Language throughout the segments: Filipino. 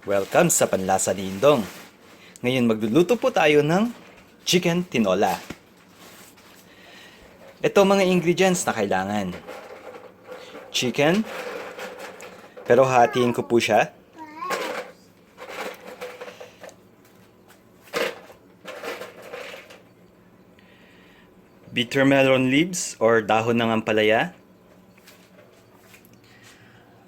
Welcome sa Panlasa ni Indong. Ngayon magluluto po tayo ng chicken tinola. Ito mga ingredients na kailangan. Chicken, pero hatiin ko po siya. Bitter melon leaves or dahon ng ampalaya.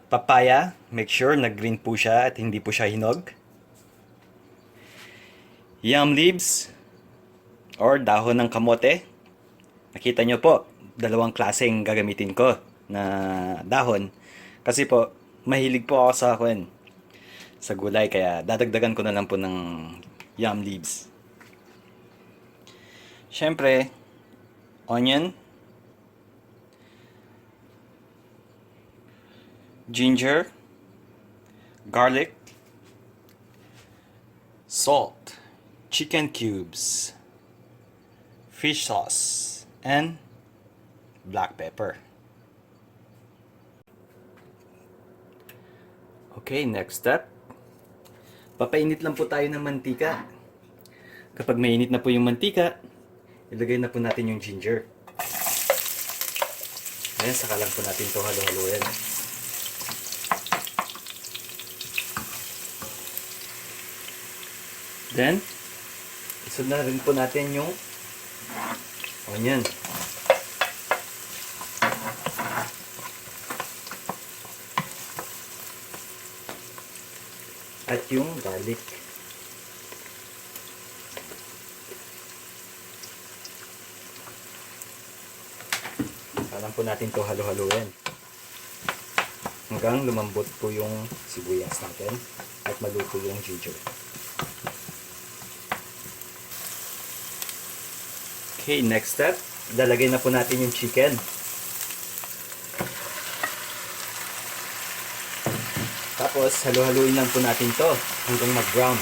Papaya, make sure na green po siya at hindi po siya hinog. Yam leaves or dahon ng kamote. Nakita nyo po, dalawang klaseng gagamitin ko na dahon. Kasi po, mahilig po ako sa gulay kaya dadagdagan ko na lang po ng yam leaves. Siyempre, onion, ginger, garlic, salt, chicken cubes, fish sauce, and black pepper. Okay, next step. Papainit lang po tayo ng mantika. Kapag mainit na po yung mantika, ilagay na po natin yung ginger. Ayan, saka lang po natin ito halo-haloin. Then, isunod na rin po natin yung onion. At yung garlic. Alam po natin to halo-haloin. Hanggang lumambot po yung sibuyas natin at maluto yung ginger. Okay, next step. Lalagay na po natin yung chicken. Tapos, halo-haluin lang po natin to hanggang mag-brown.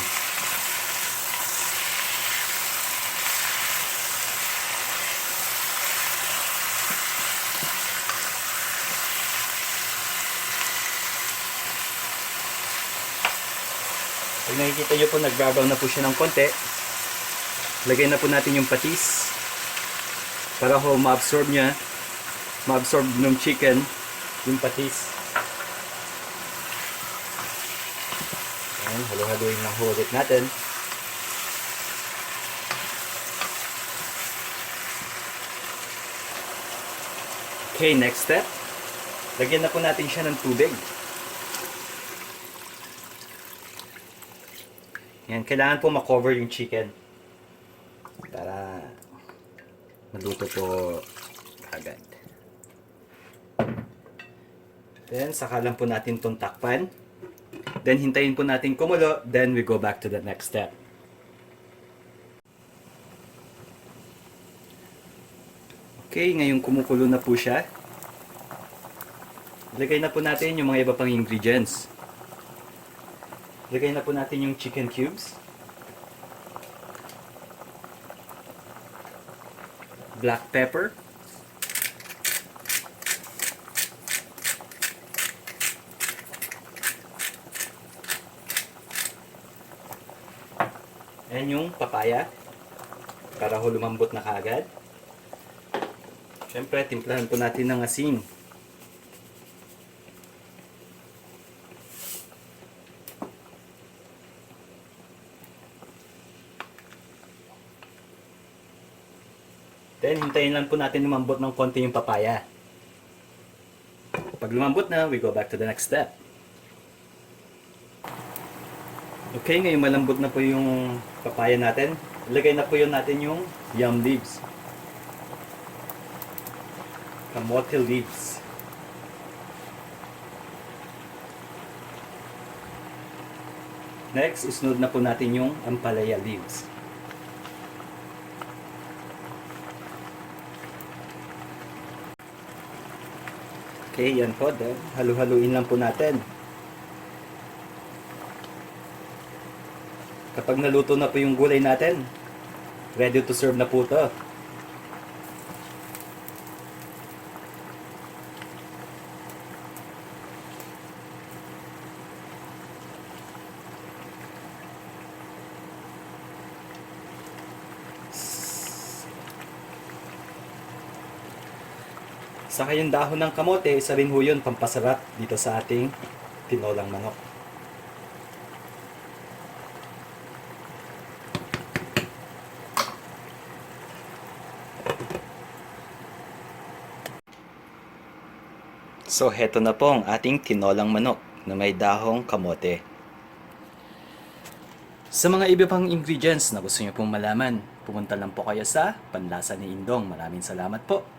Pag nakikita nyo po, nag-brown na po siya ng konti, lagay na po natin yung patis para ho ma-absorb ng chicken yung patis. Ayan, halo-haloin lang ho ulit natin. Okay, next step. Lagyan na po natin siya ng tubig. Yan, kailangan po ma-cover yung chicken para maluto po agad. Then, saka lang po natin itong takpan. Then, hintayin po natin kumulo. Then, we go back to the next step. Okay, ngayon kumukulo na po siya. Ilagay na po natin yung mga iba pang ingredients. Ilagay na po natin yung chicken cubes. Black pepper. And yung papaya. Para ho lumambot na kaagad. Siyempre, timplahan po natin ng asin. Then, hintayin lang po natin lumambot ng konti yung papaya. Pag lumambot na, we go back to the next step. Okay, ngayon malambot na po yung papaya natin. Ilagay na po yun natin yung yam leaves. Kamote leaves. Next, isunod na po natin yung ampalaya leaves. Okay, yan po. Halu-haluin lang po natin. Kapag naluto na po yung gulay natin, ready to serve na po ito. Saka yung dahon ng kamote, isa rin ho yun pampasarap dito sa ating tinolang manok. So, heto na po ang ating tinolang manok na may dahong kamote. Sa mga iba pang ingredients na gusto niyo pong malaman, pumunta lang po kayo sa Panlasa ni Indong. Maraming salamat po.